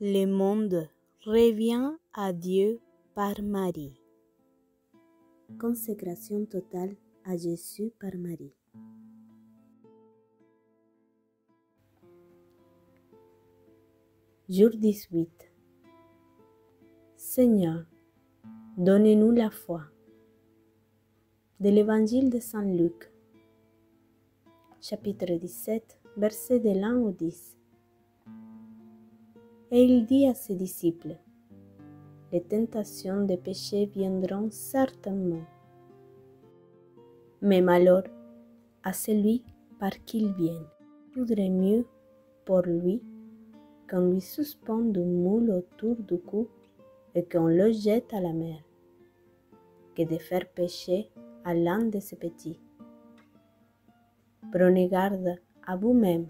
Le monde revient à Dieu par Marie. Consécration totale à Jésus par Marie. Jour 18. Seigneur, donnez-nous la foi. De l'Évangile de Saint Luc, chapitre 17, versets de 1 au 10. Et il dit à ses disciples, les tentations de péché viendront certainement, mais malheur à celui par qui ils viennent. Il vaudrait mieux pour lui qu'on lui suspende une moule autour du cou et qu'on le jette à la mer, que de faire pécher à l'un de ses petits. Prenez garde à vous-même.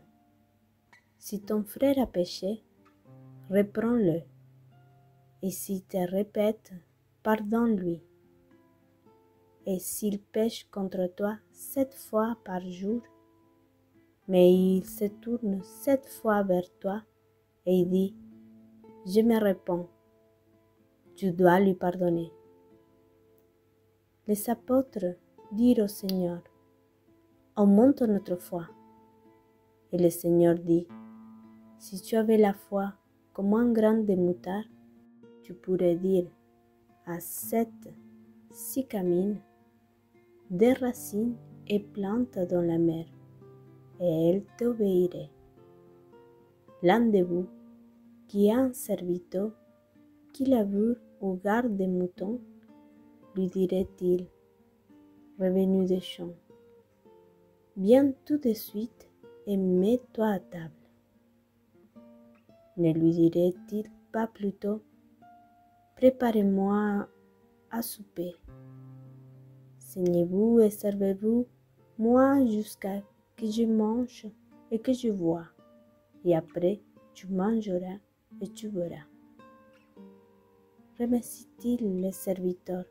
Si ton frère a péché, reprends-le. Et s'il te répète, pardonne-lui. Et s'il pêche contre toi 7 fois par jour, mais il se tourne 7 fois vers toi et il dit, je me réponds, tu dois lui pardonner. Les apôtres dirent au Seigneur, augmente notre foi. Et le Seigneur dit, si tu avais la foi comme un grain de moutarde, tu pourrais dire à cette sycamine, des racines et plante dans la mer, et elle t'obéirait. L'un de vous, qui a un serviteur, qui laboure ou garde des moutons, lui dirait-il, revenu des champs, viens tout de suite et mets-toi à table. Ne lui dirait-il pas plutôt, préparez-moi à souper, saignez-vous et servez-vous, moi jusqu'à que je mange et que je bois, et après tu mangeras et tu boiras. Remercie-t-il le serviteur,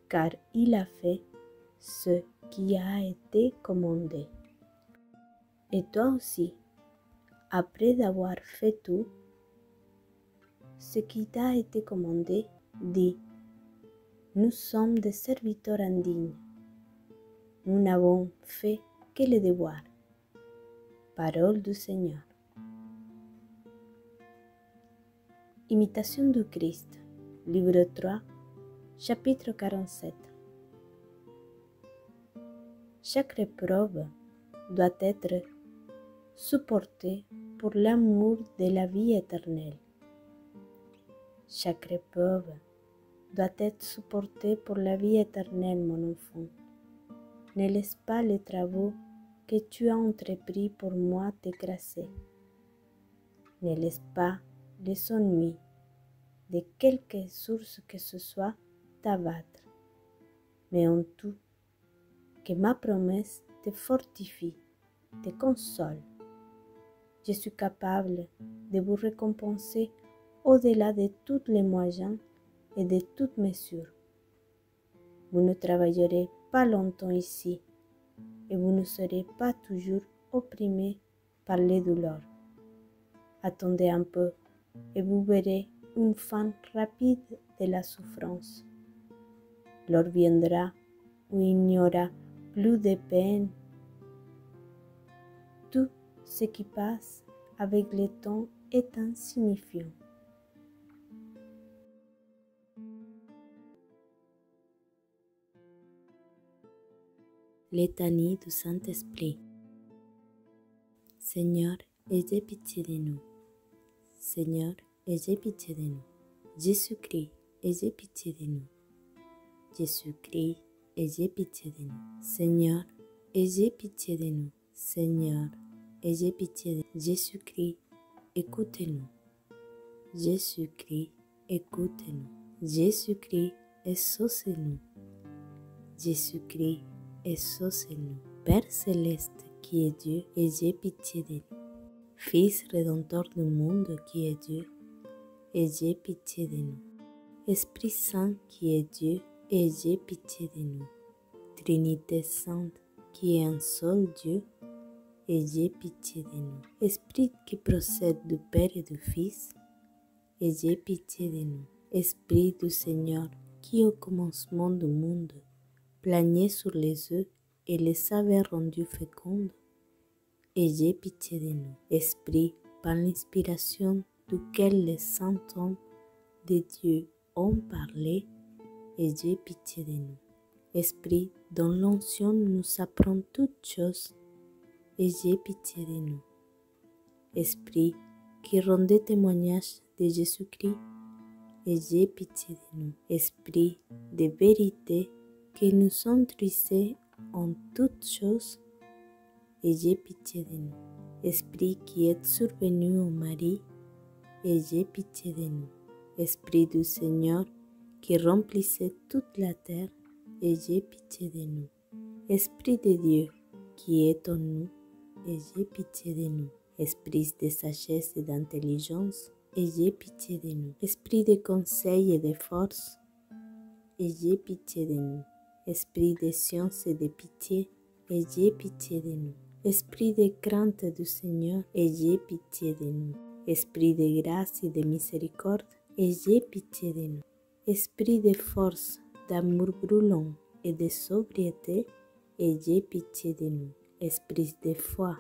car il a fait ce qui a été commandé. Et toi aussi, après d'avoir fait tout ce qui t'a été commandé, dis, nous sommes des serviteurs indignes. Nous n'avons fait que le devoir. Parole du Seigneur. Imitation du Christ, livre 3, chapitre 47. Chaque épreuve doit être supportée pour l'amour de la vie éternelle. Chaque épreuve doit être supportée pour la vie éternelle, mon enfant. Ne laisse pas les travaux que tu as entrepris pour moi t'écraser. Ne laisse pas les ennuis de quelque source que ce soit t'abattre. Mais en tout, que ma promesse te fortifie, te console. Je suis capable de vous récompenser au-delà de tous les moyens et de toute mesure. Vous ne travaillerez pas longtemps ici et vous ne serez pas toujours opprimés par les douleurs. Attendez un peu et vous verrez une fin rapide de la souffrance. L'heure viendra où il n'y aura plus de peine. Tout ce qui passe avec le temps est insignifiant. Litanie du Saint-Esprit. Seigneur, ayez pitié de nous. Seigneur, ayez pitié de nous. Jésus-Christ, ayez pitié de nous. Jésus-Christ, ayez pitié de nous. Seigneur, ayez pitié de nous. Seigneur, ayez pitié de nous. Jésus-Christ, écoutez-nous. Jésus-Christ, écoutez-nous. Jésus-Christ, exaucez-nous. Jésus-Christ, exaucez-nous. Père céleste qui est Dieu, ayez pitié de nous. Fils rédempteur du monde qui est Dieu, ayez pitié de nous. Esprit Saint qui est Dieu, ayez pitié de nous. Trinité Sainte qui est un seul Dieu, ayez pitié de nous. Esprit qui procède du Père et du Fils, ayez pitié de nous. Esprit du Seigneur, qui au commencement du monde planait sur les eaux et les avait rendus fécondes, ayez pitié de nous. Esprit, par l'inspiration duquel les saints hommes de Dieu ont parlé, ayez pitié de nous. Esprit, dont l'onction nous apprend toutes choses, ayez pitié de nous. Esprit, qui rendait témoignage de Jésus-Christ, ayez pitié de nous. Esprit de vérité, qui nous instruisait en toutes choses, ayez pitié de nous. Esprit qui est survenu au Marie, ayez pitié de nous. Esprit du Seigneur, qui remplissait toute la terre, ayez pitié de nous. Esprit de Dieu, qui est en nous, ayez pitié de nous. Esprit de sagesse et d'intelligence, ayez pitié de nous. Esprit de conseil et de force, ayez pitié de nous. Esprit de science et de pitié, ayez pitié de nous. Esprit de crainte du Seigneur, ayez pitié de nous. Esprit de grâce et de miséricorde, ayez pitié de nous. Esprit de force, d'amour brûlant et de sobriété, ayez pitié de nous. Esprit de foi,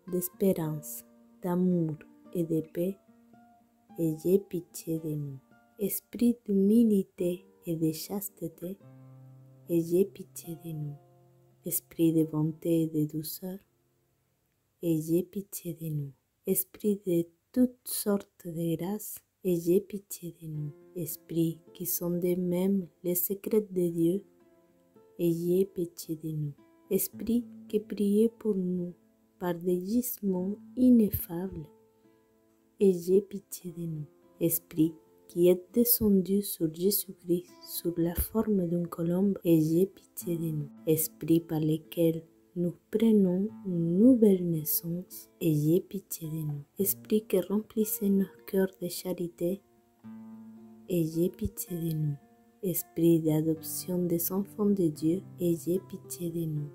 d'espérance, d'amour et de paix, ayez pitié de nous. Esprit d'humilité et de chasteté, ayez pitié de nous. Esprit de bonté et de douceur, ayez pitié de nous. Esprit de toutes sortes de grâces, ayez pitié de nous. Esprit qui sondez même les secrets de Dieu, ayez pitié de nous. Esprit qui priez pour nous par des gisements ineffables, ayez pitié de nous. Esprit qui est descendu sur Jésus-Christ sous la forme d'une colombe, ayez pitié de nous. Esprit par lequel nous prenons une nouvelle naissance, ayez pitié de nous. Esprit qui remplissez nos cœurs de charité, ayez pitié de nous. Esprit d'adoption des enfants de Dieu, ayez pitié de nous.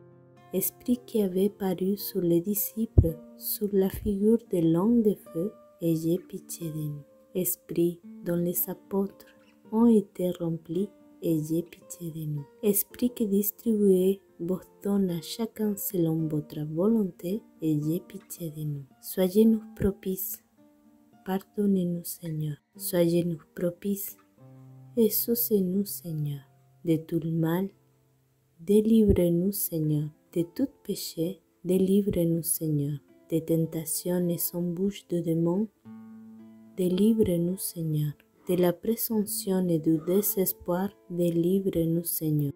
Esprit qui avait paru sur les disciples sous la figure de l'homme de feu, ayez pitié de nous. Esprit dont les apôtres ont été remplis, ayez pitié de nous. Esprit qui distribuez vos dons à chacun selon votre volonté, ayez pitié de nous. Soyez-nous propices, pardonnez-nous Seigneur. Soyez-nous propices, exaucez-nous Seigneur. De tout le mal, délivrez-nous Seigneur. De tout péché, délivrez-nous Seigneur. Des tentations et embûches de démons, délivrez-nous Seigneur. De la présomption et du désespoir, délivrez-nous Seigneur.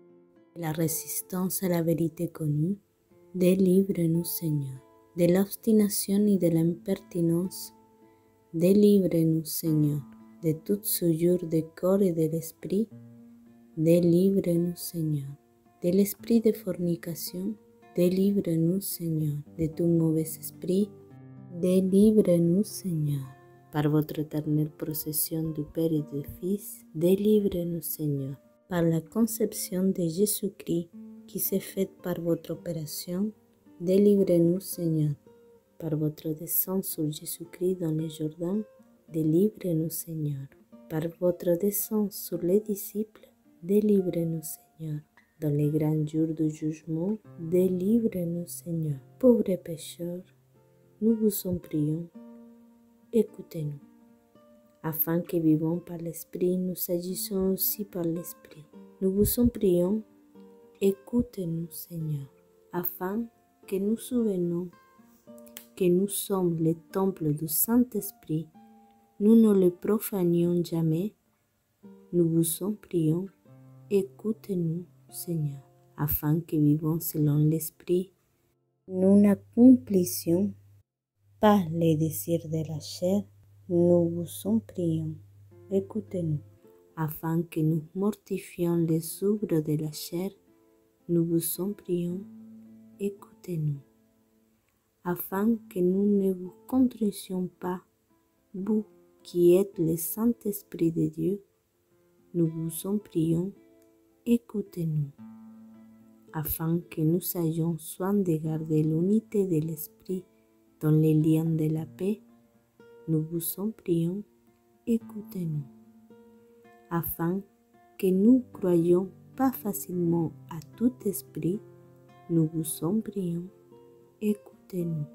De la résistance à la vérité connue, délivrez-nous Seigneur. De l'obstination et de l'impertinence, délivrez-nous Seigneur. De toute souillure du corps et de l'esprit, délivrez-nous Seigneur. De l'esprit de fornication, délivrez-nous Seigneur. De tout mauvais esprit, délivrez-nous Seigneur. Par votre éternelle procession du Père et du Fils, délivrez-nous Seigneur. Par la conception de Jésus-Christ qui s'est faite par votre opération, délivrez-nous Seigneur. Par votre descente sur Jésus-Christ dans le Jourdain, délivrez-nous Seigneur. Par votre descente sur les disciples, délivrez-nous Seigneur. Dans les grands jours du jugement, délivrez-nous Seigneur. Pauvres pécheurs, nous vous en prions, écoutez-nous. Afin que vivons par l'Esprit, nous agissons aussi par l'Esprit. Nous vous en prions, écoutez-nous Seigneur. Afin que nous souvenons que nous sommes le temple du Saint-Esprit, nous ne le profanions jamais. Nous vous en prions, écoutez-nous Seigneur. Afin que vivons selon l'Esprit, nous n'accomplissions pas les désirs de la chair. Nous vous en prions, écoutez-nous. Afin que nous mortifions les œuvres de la chair, nous vous en prions, écoutez-nous. Afin que nous ne vous contristions pas, vous qui êtes le Saint-Esprit de Dieu, nous vous en prions, écoutez-nous. afin que nous ayons soin de garder l'unité de l'esprit dans les liens de la paix, nous vous en prions, écoutez-nous. Afin que nous croyions pas facilement à tout esprit, nous vous en prions, écoutez-nous.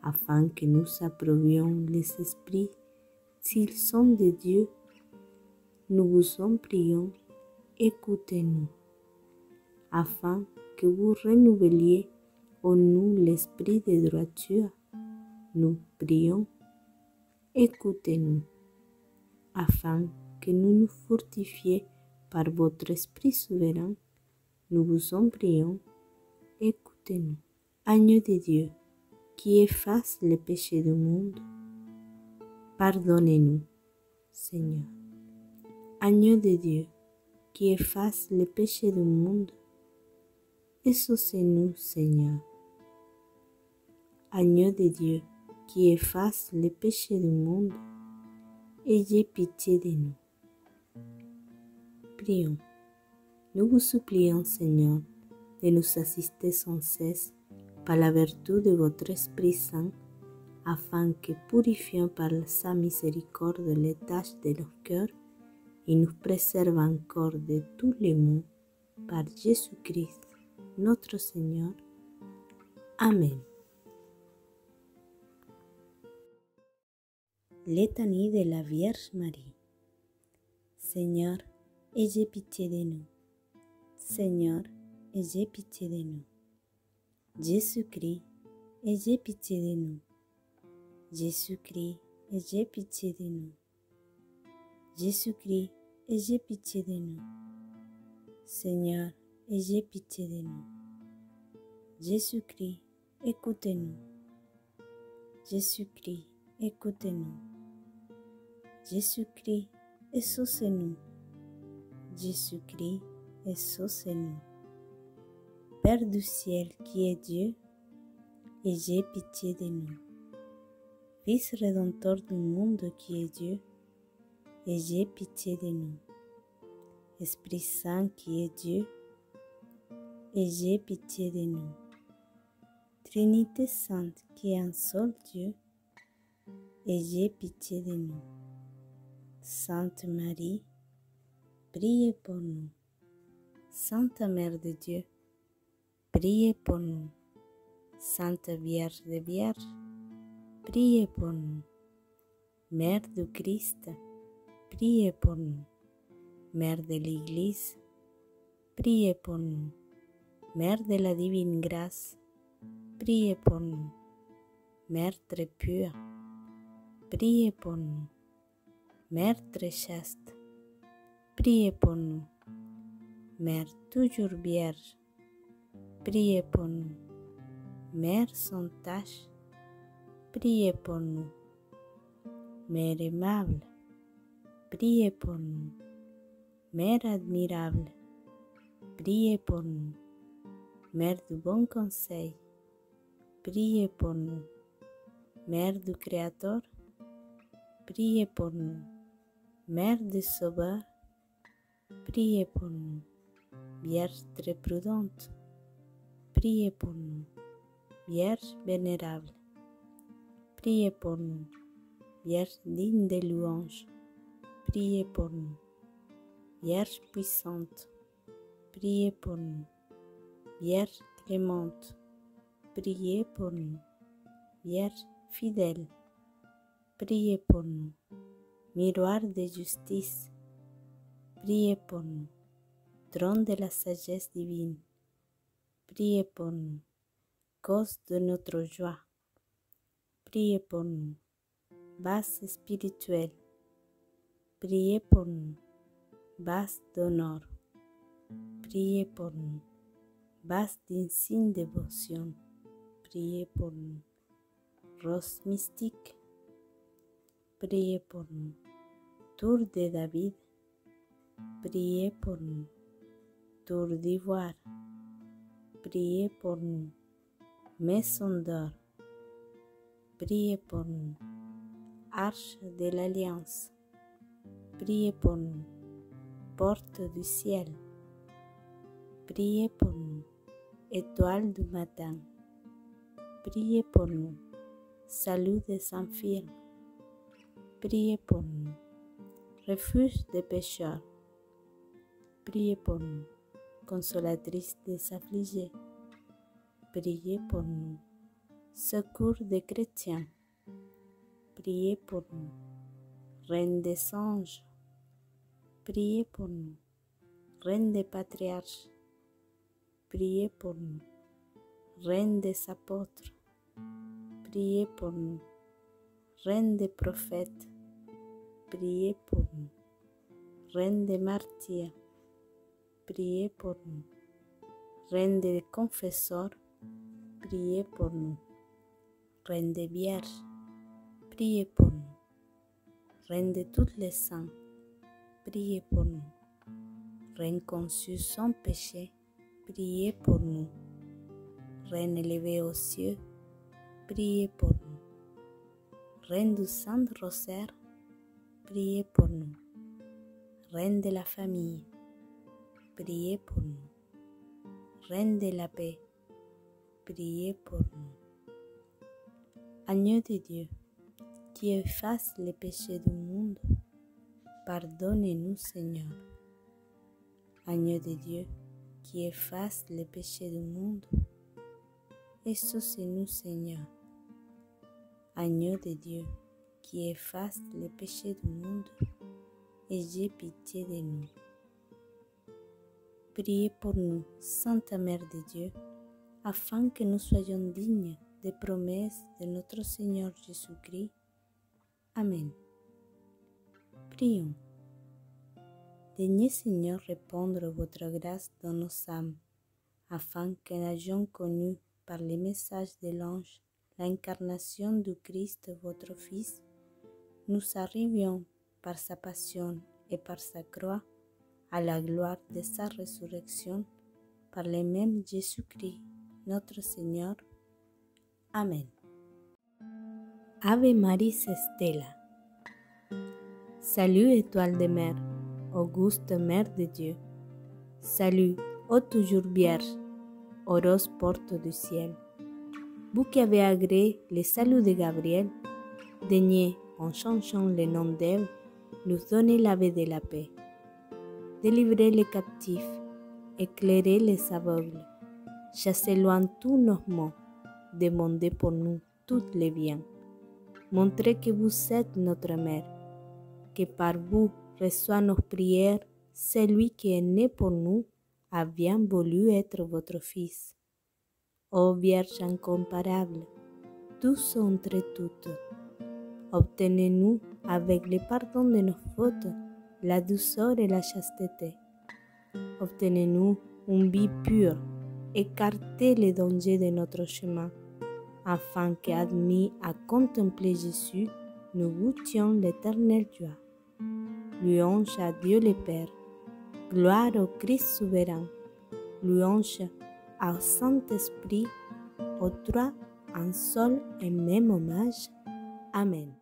Afin que nous approuvions les esprits s'ils sont de Dieu, nous vous en prions, écoutez-nous. Afin que vous renouveliez en nous l'esprit de droiture, nous prions, écoutez-nous. Afin que nous nous fortifions par votre Esprit souverain, nous vous en prions, écoutez-nous. Agneau de Dieu, qui efface les péchés du monde, pardonnez-nous, Seigneur. Agneau de Dieu, qui efface les péchés du monde, exaucez-nous, Seigneur. Agneau de Dieu, qui efface les péchés du monde, ayez pitié de nous. Prions. Nous vous supplions, Seigneur, de nous assister sans cesse par la vertu de votre Esprit Saint, afin que, purifiant par sa miséricorde les tâches de nos cœurs, il nous préserve encore de tous les maux, par Jésus-Christ, notre Seigneur. Amen. Litanie de la Vierge Marie. Seigneur, ayez pitié de nous. Seigneur, ayez pitié de nous. Jésus-Christ, ayez pitié de nous. Jésus-Christ, ayez pitié de nous. Jésus-Christ, ayez pitié de nous. Seigneur, ayez pitié de nous. Jésus-Christ, écoutez-nous. Jésus-Christ, écoutez-nous. Jésus-Christ, exaucez-nous. Jésus-Christ, exaucez-nous. Père du ciel qui est Dieu, ayez pitié de nous. Fils rédempteur du monde qui est Dieu, ayez pitié de nous. Esprit Saint qui est Dieu, ayez pitié de nous. Trinité Sainte qui est un seul Dieu, ayez pitié de nous. Sainte Marie, priez pour nous. Sainte Mère de Dieu, priez pour nous. Sainte Vierge des Vierges, priez pour nous. Mère du Christ, priez pour nous. Mère de l'Église, priez pour nous. Mère de la divine grâce, priez pour nous. Mère très pure, priez pour nous. Mère très chaste, priez pour nous. Mère toujours vierge, priez pour nous. Mère sans tache, priez pour nous. Mère aimable, priez pour nous. Mère admirable, priez pour nous. Mère du bon conseil, priez pour nous. Mère du Créateur, priez pour nous. Mère du Sauveur, priez pour nous. Vierge très prudente, priez pour nous. Vierge vénérable, priez pour nous. Vierge digne de louange, priez pour nous. Vierge puissante, priez pour nous. Vierge clémente, priez pour nous. Vierge fidèle, priez pour nous. Miroir de justice, priez pour nous. Trône de la sagesse divine, priez pour nous. Cause de notre joie, priez pour nous. Base spirituelle, priez pour nous. Base d'honneur, priez pour nous. Base d'insigne dévotion, priez pour nous. Rose mystique, priez pour nous. Tour de David, priez pour nous. Tour d'ivoire, priez pour nous. Maison d'or, priez pour nous. Arche de l'Alliance, priez pour nous. Porte du ciel, Priez pour nous. Étoile du matin. Priez pour nous. Salut des infirmes. Priez pour nous. Refuge des pécheurs. Priez pour nous. Consolatrice des affligés. Priez pour nous. Secours des chrétiens. Priez pour nous. Reine des anges. Priez pour nous. Reine des patriarches. Priez pour nous. Reine des apôtres. Priez pour nous. Reine des prophètes. Priez pour nous. Reine des martyrs. Priez pour nous. Reine des confesseurs. Priez pour nous. Reine des vierges. Priez pour nous. Reine de tous les saints. Priez pour nous. Reine conçue sans péché. Priez pour nous. Reine élevée aux cieux. Priez pour nous. Reine du Saint-Rosaire. Priez pour nous. Reine de la famille. Priez pour nous. Reine de la paix. Priez pour nous. Agneau de Dieu, qui efface les péchés du monde, pardonnez-nous, Seigneur. Agneau de Dieu, qui efface les péchés du monde, exaucez-nous, Seigneur. Agneau de Dieu, qui efface les péchés du monde, ayez pitié de nous. Priez pour nous, Sainte Mère de Dieu, afin que nous soyons dignes des promesses de notre Seigneur Jésus-Christ. Amen. Prions. Daignez, Seigneur, répandre votre grâce dans nos âmes, afin que n'ayant connu par les messages de l'ange l'incarnation du Christ, votre Fils, nous arrivions par sa passion et par sa croix à la gloire de sa résurrection, par le même Jésus-Christ, notre Seigneur. Amen. Ave Maris Stella. Salut, étoile de mer, auguste Mère de Dieu. Salut, ô toujours vierge, heureuse porte du ciel. Vous qui avez agréé le salut de Gabriel, daignez, en changeant le nom d'Ève, nous donner l'ave de la paix. Délivrez les captifs, éclairez les aveugles, chassez loin tous nos maux, demandez pour nous tous les biens. Montrez que vous êtes notre mère, que par vous reçoit nos prières celui qui est né pour nous a bien voulu être votre Fils. Ô Vierge incomparable, douce entre toutes, obtenez-nous avec le pardon de nos fautes, la douceur et la chasteté. Obtenez-nous une vie pure, écartez les dangers de notre chemin, afin qu'admis à contempler Jésus, nous goûtions l'éternelle joie. Louange à Dieu le Père, gloire au Christ souverain, louange au Saint-Esprit, aux trois un seul et même hommage. Amen.